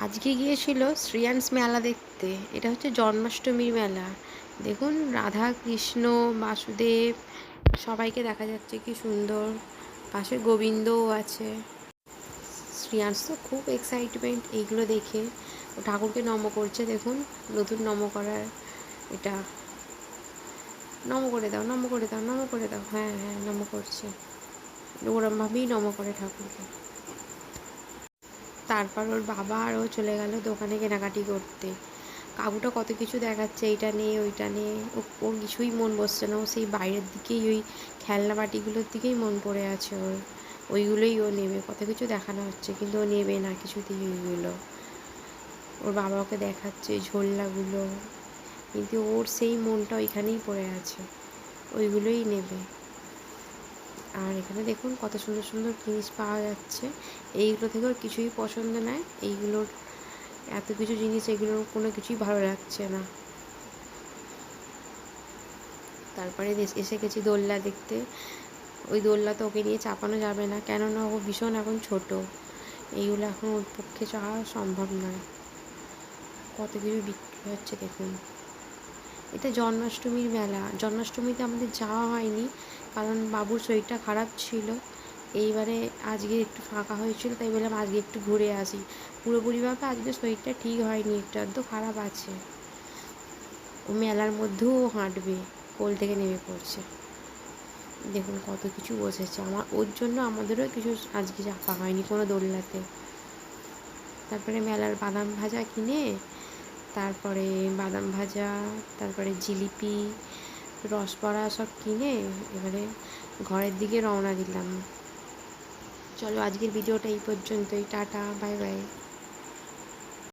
আজকে গিয়েছিল শ্রিয়াংস মেলা দেখতে। এটা হচ্ছে জন্মাষ্টমীর মেলা। দেখুন রাধা কৃষ্ণ বাসুদেব সবাইকে দেখা যাচ্ছে, কি সুন্দর। পাশে গোবিন্দও আছে। শ্রিয়াংস তো খুব এক্সাইটমেন্ট এইগুলো দেখে। ও ঠাকুরকে নম করছে, দেখুন নতুন নম করার এটা। নম করে দাও, নম করে দাও, নম করে দাও। হ্যাঁ হ্যাঁ, নম করছে। ওরমভাবেই নম করে ঠাকুরকে। তারপর ওর বাবা আর ও চলে গেল দোকানে কেনাকাটি করতে। কাকুটা কত কিছু দেখাচ্ছে, এইটা নিয়ে ওইটা নিয়ে। ওর কিছুই মন বসছে না। ও সেই বাইরের দিকেই, ওই খেলনা বাটিগুলোর দিকেই মন পড়ে আছে ওর। ওইগুলোই ও নেবে। কত কিছু দেখানো হচ্ছে কিন্তু ও নেবে না কিছুতেই ওইগুলো। ওর বাবা ওকে দেখাচ্ছে ঝোলনাগুলো, কিন্তু ওর সেই মনটা ওইখানেই পড়ে আছে, ওইগুলোই নেবে। আর এখানে দেখুন কত সুন্দর সুন্দর জিনিস পাওয়া যাচ্ছে। এইগুলো থেকে ওর কিছুই পছন্দ নয়। এইগুলোর এত কিছু জিনিস, এগুলোর কোনো কিছুই ভালো লাগছে না। তারপরে এসে গেছি দোলনা দেখতে। ওই দোলনা তো ওকে নিয়ে চাপানো যাবে না, কেননা ও ভীষণ এখন ছোট। এইগুলো এখন ওর পক্ষে চাওয়া সম্ভব নয়। কত কিছু বিক্রি হচ্ছে দেখুন। এটা জন্মাষ্টমীর মেলা। জন্মাষ্টমীতে আমাদের যাওয়া হয়নি, কারণ বাবুর শরীরটা খারাপ ছিল। এইবারে আজকে একটু ফাঁকা হয়েছিল, তাই বললাম আজকে একটু ঘুরে আসি। পুরোপুরিভাবে আজকে শরীরটা ঠিক হয়নি, একটু আধটু খারাপ আছে। ও মেলার মধ্যেও হাঁটবে, কোল থেকে নেমে পড়ছে। দেখুন কত কিছু বসেছে। ওর জন্য আমাদেরও কিছু আজকে চাপা হয়নি কোনো দোলনাতে। তারপরে মেলার বাদাম ভাজা কিনে, তারপরে বাদাম ভাজা, তারপরে জিলিপি, রসবড়া সব কিনে এবারে ঘরের দিকে রওনা দিলাম। চলো আজকের ভিডিওটা এই পর্যন্তই। Tata, bye bye.